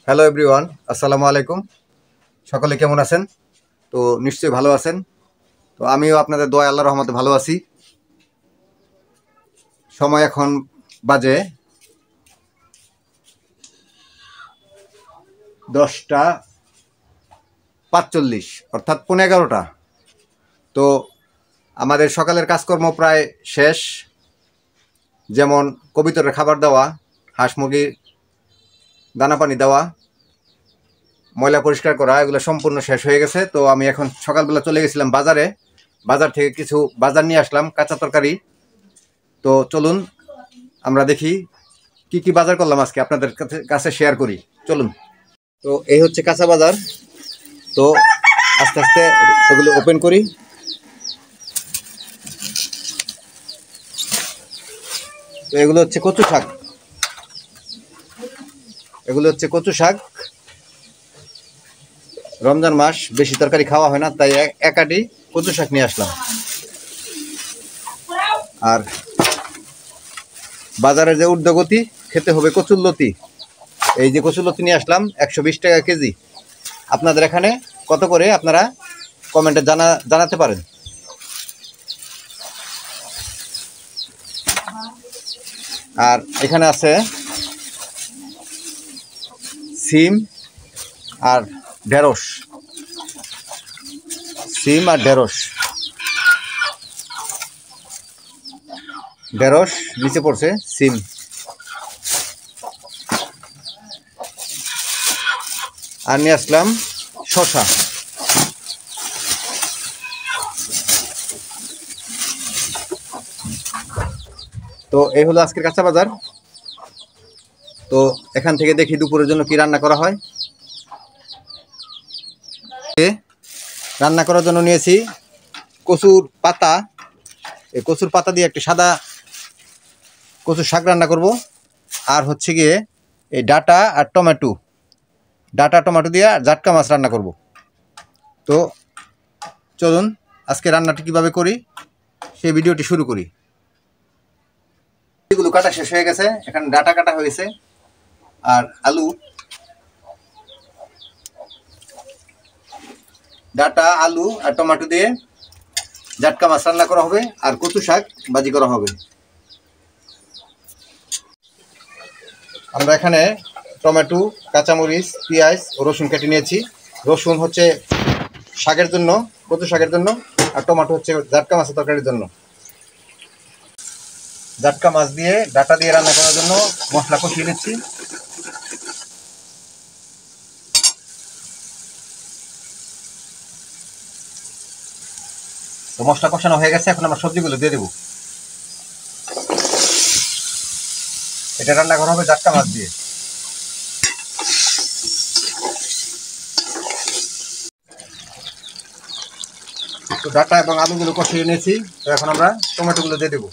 Hello everyone, আসসালামু আলাইকুম। সকলে কেমন আছেন? তো নিশ্চয়ই ভালো আছেন। তো আমিও আপনাদের দোয়া আল্লাহর রহমতে ভালো আছি। সময় এখন বাজে 10:45, অর্থাৎ 11:15। তো আমাদের সকালের কাজকর্ম প্রায় শেষ, যেমন কবিতরের খাবার দেওয়া, হাঁস মুরগির দানা পানি দেওয়া, ময়লা পরিষ্কার করা, এগুলো সম্পূর্ণ শেষ হয়ে গেছে। তো আমি এখন সকালবেলা চলে গেছিলাম বাজারে। বাজার থেকে কিছু বাজার নিয়ে আসলাম, কাঁচা তরকারি। তো চলুন আমরা দেখি কি কি বাজার করলাম আজকে, আপনাদের কাছে শেয়ার করি। চলুন। তো এই হচ্ছে কাঁচা বাজার। তো আস্তে আস্তে এগুলো ওপেন করি। তো এগুলো হচ্ছে কচু শাক, রমজান মাস, বেশি তরকারি খাওয়া হয় না, তাই এক আটি কচু শাক নিয়ে আসলাম। আর বাজারের যে ঊর্ধ্বগতি, খেতে হবে কচুরলতি। এই যে কচুরলতি নিয়ে আসলাম, 120 টাকা কেজি। আপনাদের এখানে কত করে আপনারা কমেন্টে জানাতে পারেন। আর এখানে আছে সিম আর ঢেঁড়স, ঢেঁড়স নিচে পড়ছে, সিম। আর নিয়ে আসলাম শসা। তো এই হলো আজকের কাঁচা বাজার। তো এখান থেকে দেখি দুপুরের জন্য কি রান্না করা হয়। রান্না করার জন্য নিয়েছি কচুর পাতা। এই কচুর পাতা দিয়ে একটি সাদা কচুর শাক রান্না করব। আর হচ্ছে গিয়ে এই ডাটা আর টমেটো দিয়ে জাটকা মাছ রান্না করব। তো চলুন আজকে রান্নাটি কিভাবে করি সেই ভিডিওটি শুরু করি। এগুলো কাটা শেষ হয়ে গেছে, এখানে ডাটা কাটা হয়েছে। আর ডাটা, আলু আর টমেটো দিয়ে জাটকা মাছ রান্না করা হবে, আর কচু শাক ভাজি করা হবে। আমরা এখানে টমেটো, কাঁচামরিচ, পেঁয়াজ ও রসুন কেটে নিয়েছি। রসুন হচ্ছে শাকের জন্য, কচু শাকের জন্য, আর টমেটো হচ্ছে জাটকা মাছের তরকারির জন্য। জাটকা মাছ দিয়ে ডাটা দিয়ে রান্না করার জন্য মশলা কষিয়ে নিচ্ছি। তো মশলা কষানো হয়ে গেছে, এখন আমরা সবজিগুলো দিয়ে দেবো। এটা রান্না করা হবে জাটকা মাছ দিয়ে। তো ডাটা এবং আলুগুলো কষিয়ে নিয়েছি। তো এখন আমরা টমেটোগুলো দিয়ে দেবো।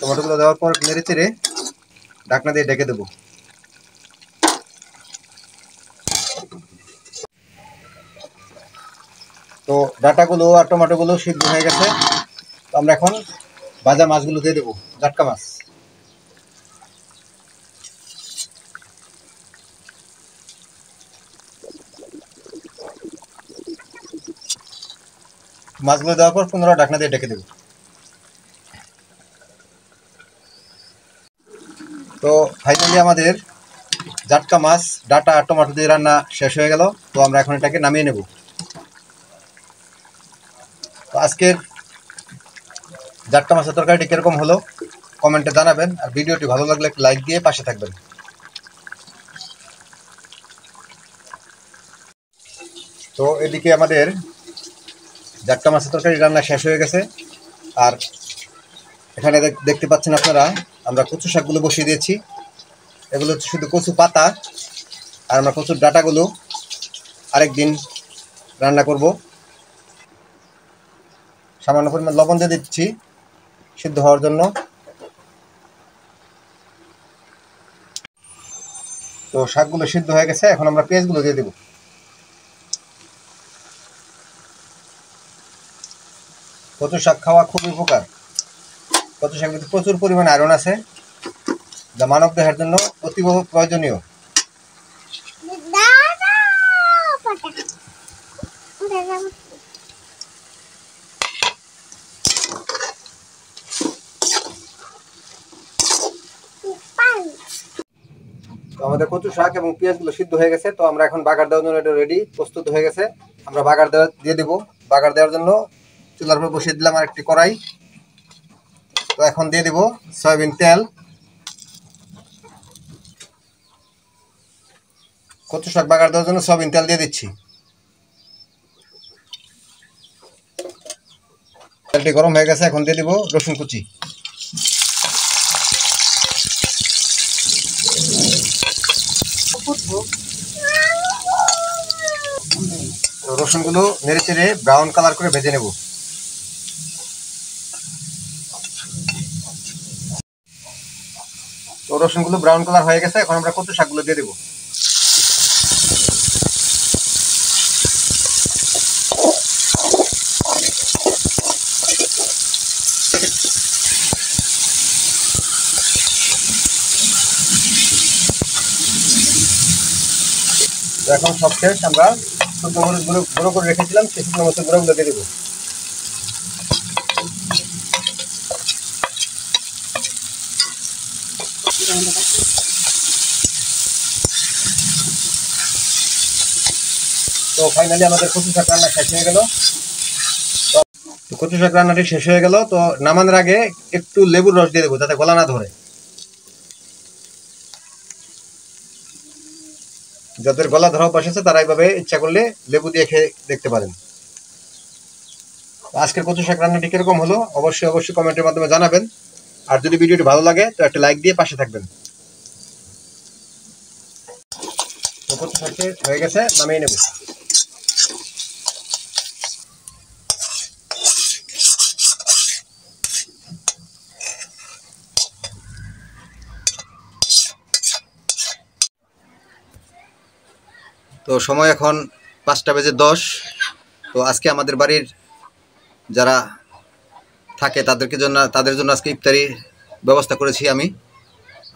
টমেটোগুলো দেওয়ার পর নেড়ে চেড়ে ঢাকনা দিয়ে ঢেকে দেবো। তো ডাটাগুলো আর টমেটোগুলো সিদ্ধ হয়ে গেছে। তো আমরা এখন ভাজা মাছগুলো দিয়ে দেবো, জাটকা মাছ। মাছগুলো দেওয়ার পর পুনরায় ঢাকনা দিয়ে ঢেকে দেবো। তো ফাইনালি আমাদের জাটকা মাছ, ডাটা আর টমেটো দিয়ে রান্না শেষ হয়ে গেল। তো আমরা এখন এটাকে নামিয়ে নেব। তো আজকের জাটকা মাছের তরকারিটি কীরকম হলো কমেন্টে জানাবেন। আর ভিডিওটি ভালো লাগলে একটি লাইক দিয়ে পাশে থাকবেন। তো এদিকে আমাদের জাটকা মাছের তরকারি রান্না শেষ হয়ে গেছে। আর এখানে দেখতে পাচ্ছেন আপনারা, আমরা কচু শাকগুলো বসিয়ে দিয়েছি। এগুলো হচ্ছে শুধু কচু পাতা, আর আমরা কচুর ডাটাগুলো আরেকদিন রান্না করব। সামান্য পরিমাণ লবণ দিয়ে দিচ্ছি সিদ্ধ হওয়ার জন্য। তো শাকগুলো সিদ্ধ হয়ে গেছে, এখন আমরা পেঁয়াজগুলো দিয়ে দেব। কচু শাক খাওয়া খুবই উপকার। কচু শাকের মধ্যে প্রচুর পরিমাণে আয়রন আছে, যা মানব দেহের জন্য অতীব প্রয়োজনীয়। তো আমাদের কচু শাক এবং পেঁয়াজগুলো সিদ্ধ হয়ে গেছে, তো আমরা এখন বাগার দেওয়ার জন্য এটা রেডি, প্রস্তুত হয়ে গেছে। আমরা বাগার দিয়ে দিব। বাগার দেওয়ার জন্য চুলার উপর বসিয়ে দিলাম আর একটি কড়াই। তো এখন দিয়ে দিব সয়াবিন তেল। কচু শাক বাগার দেওয়ার জন্য সয়াবিন তেল দিয়ে দিচ্ছি। তেলটি গরম হয়ে গেছে, এখন দিয়ে দিব রসুন কুচি। রসুনগুলো নেড়ে চেড়ে ব্রাউন কালার করে ভেজে নেব। তো রসুনগুলো ব্রাউন কালার হয়ে গেছে, এখন আমরা কচু শাকগুলো দিয়ে দেবো। এখন সব শেষ, আমরা শুকনো মরিচ গুঁড়ো করে রেখেছিলাম, সেই শুকনো মরিচের গুঁড়োগুলো দিয়ে দেবো। তো ফাইনালি আমাদের কচু শাক রান্না শেষ হয়ে গেল। তো কচু শাক রান্নাটি শেষ হয়ে গেল। তো নামানোর আগে একটু লেবুর রস দিয়ে দেবো, যাতে গলা না ধরে। যাদের গলা ধরা অভ্যাস আছে তারা এইভাবে ইচ্ছা করলে লেবু দিয়ে খেয়ে দেখতে পারেন। আজকের কচু শাক রান্নাটি কিরকম হলো অবশ্যই কমেন্টের মাধ্যমে জানাবেন। আর যদি ভিডিওটি ভালো লাগে তো একটা লাইক দিয়ে পাশে থাকবেন। তো কচু শাক হয়ে গেছে, নামিয়ে নেব। তো সময় এখন 5:10। তো আজকে আমাদের বাড়ির যারা থাকে তাদের জন্য আজকে ইফতারি ব্যবস্থা করেছি আমি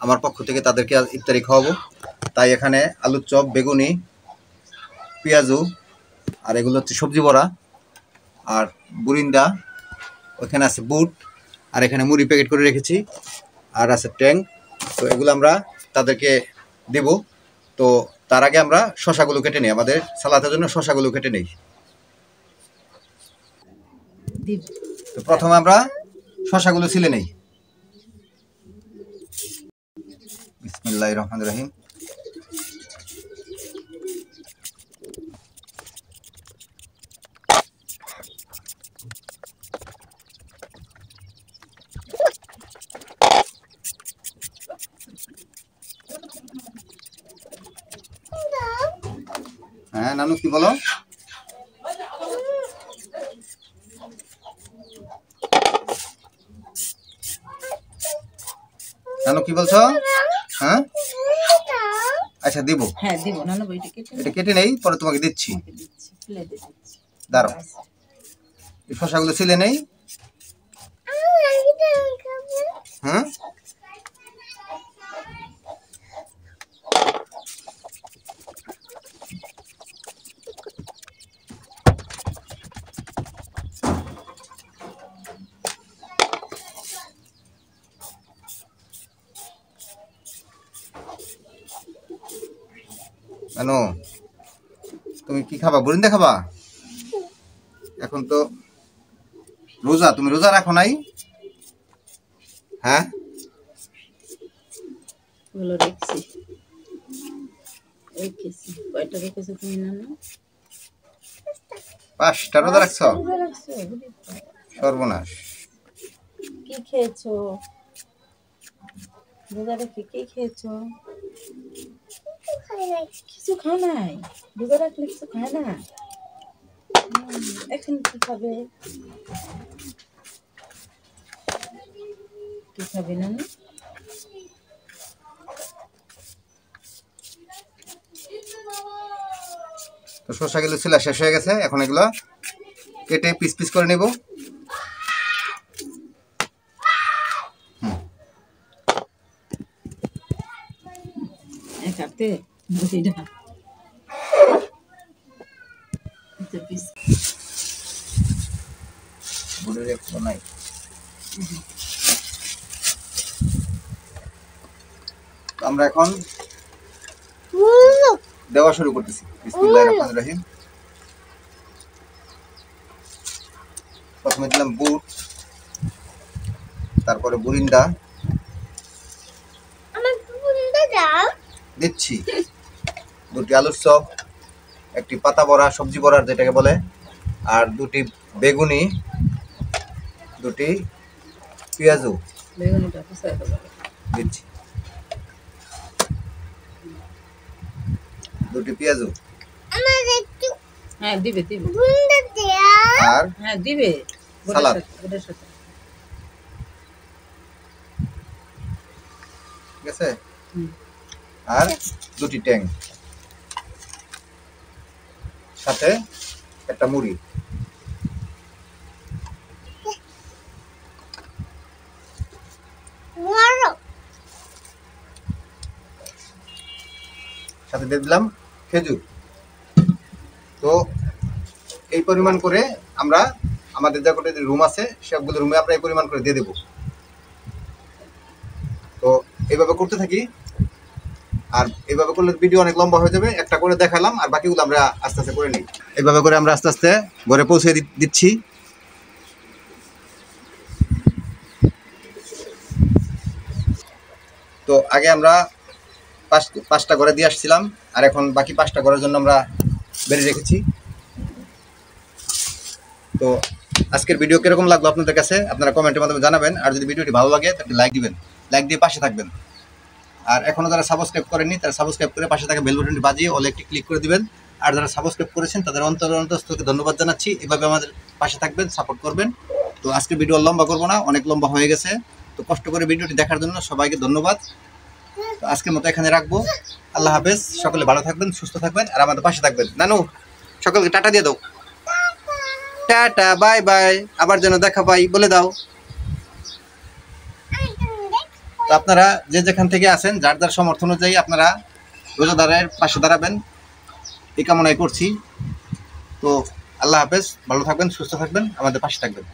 আমার পক্ষ থেকে, তাদেরকে ইফতারি খাওয়াবো। তাই এখানে আলুর চপ, বেগুনি, পেঁয়াজু, আর এগুলো হচ্ছে সবজি বড়া, আর বুরিন্দা, ওখানে আছে বুট, আর এখানে মুড়ি প্যাকেট করে রেখেছি, আর আছে ট্যাং। তো এগুলো আমরা তাদেরকে দেব। তো তার আগে আমরা শশাগুলো কেটে নিই, আমাদের সালাতের জন্য শশাগুলো কেটে নিই। তো প্রথমে আমরা শশাগুলো ছিলে নেই। বিসমিল্লাহির রহমানির রহিম। হ্যাঁ নানু, কি বলো? নানু কি বলছো? হ্যাঁ আচ্ছা দিব। হ্যাঁ দিব নানু, এটা কেটে নেই, পরে তোমাকে দিচ্ছি। দাঁড়াও, এই শশাগুলো ছিলে নেই। হ্যাঁ কেন, তুমি কি খাবা? বুরিন্দা খাবা? এখন তো রোজা, তুমি রোজা রাখো নাই? হ্যাঁ পাঁচটা রোজা রাখছো? সর্বনাশ। কি খেয়েছো রোজা রেখে? কি খেয়েছো? কিছু খাও নাই? রোজা রাখলে কিছু খায় না। এখন কি খাবে? কি খাবে নানু? তো শশাগুলো ছিল শেষ হয়ে গেছে, এখন এগুলো কেটে পিস পিস করে নেব। কাটতে বড়িটা এটা পিস বুড়ির একটু নাই। তো আমরা এখন দেওয়া শুরু করতেছি। বিসমিল্লাহির রহমানির রহিম। প্রথমে দিলাম বুট, তারপরে বুরিন্দা দিচ্ছি, 2টি আলুর চপ, একটি পাতা বড়া সবজি বড়ার যেটাকে বলে, আর 2টি বেগুনি, 2টি পেঁয়াজু বেগুনিটা পিসাই দেবো দিচ্ছি, 2টি পেঁয়াজু। হ্যাঁ দিবে দিবে আর হ্যাঁ দিবে সালাদ। ওটার সাথে ঠিক আছে, আর 2টি ট্যাং, সাথে একটা মুড়ি। সাথে দিয়ে দিলাম খেজুর। তো এই পরিমাণ করে আমরা আমাদের যা কটা রুম আছে সবগুলো রুমে আমরা এই পরিমাণ করে দিয়ে দেবো। তো এইভাবে করতে থাকি, আর এইভাবে করলে ভিডিও অনেক লম্বা হয়ে যাবে। একটা করে দেখালাম, আর বাকিগুলো আমরা আস্তে আস্তে করে নিই। এইভাবে করে আমরা আস্তে আস্তে ঘরে পৌঁছে দিচ্ছি। তো আগে আমরা 5টা ঘরে দিয়ে আসছিলাম, আর এখন বাকি 5টা ঘরের জন্য আমরা বেড়ে রেখেছি। তো আজকের ভিডিও কিরকম লাগলো আপনাদের কাছে আপনারা কমেন্টের মাধ্যমে জানাবেন। আর যদি ভিডিওটি ভালো লাগে তাহলে লাইক দিবেন, লাইক দিয়ে পাশে থাকবেন। আর এখনও যারা সাবস্ক্রাইব করেননি তারা সাবস্ক্রাইব করে পাশে থাকা বেল বাটনটি বাজিয়ে অলে একটি ক্লিক করে দিবেন। আর যারা সাবস্ক্রাইব করেছেন তাদের অন্তরস্থকে ধন্যবাদ জানাচ্ছি। এভাবে আমাদের পাশে থাকবেন, সাপোর্ট করবেন। তো আজকের ভিডিও লম্বা করবো না, অনেক লম্বা হয়ে গেছে। তো কষ্ট করে ভিডিওটি দেখার জন্য সবাইকে ধন্যবাদ। তো আজকের মতো এখানে রাখবো। আল্লাহ হাফেজ, সকলে ভালো থাকবেন, সুস্থ থাকবেন, আর আমাদের পাশে থাকবেন। নানু, সকলকে টাটা দিয়ে দাও। টাটা, বাই বাই, আবার যেন দেখা পাই বলে দাও। তো আপনারা যে যেখান থেকে আছেন যার যার সমর্থ অনুযায়ী আপনারা রোজাদারের পাশে দাঁড়াবেন, এই কামনাই করছি। তো আল্লাহ হাফেজ, ভালো থাকবেন, সুস্থ থাকবেন, আমাদের পাশে থাকবেন।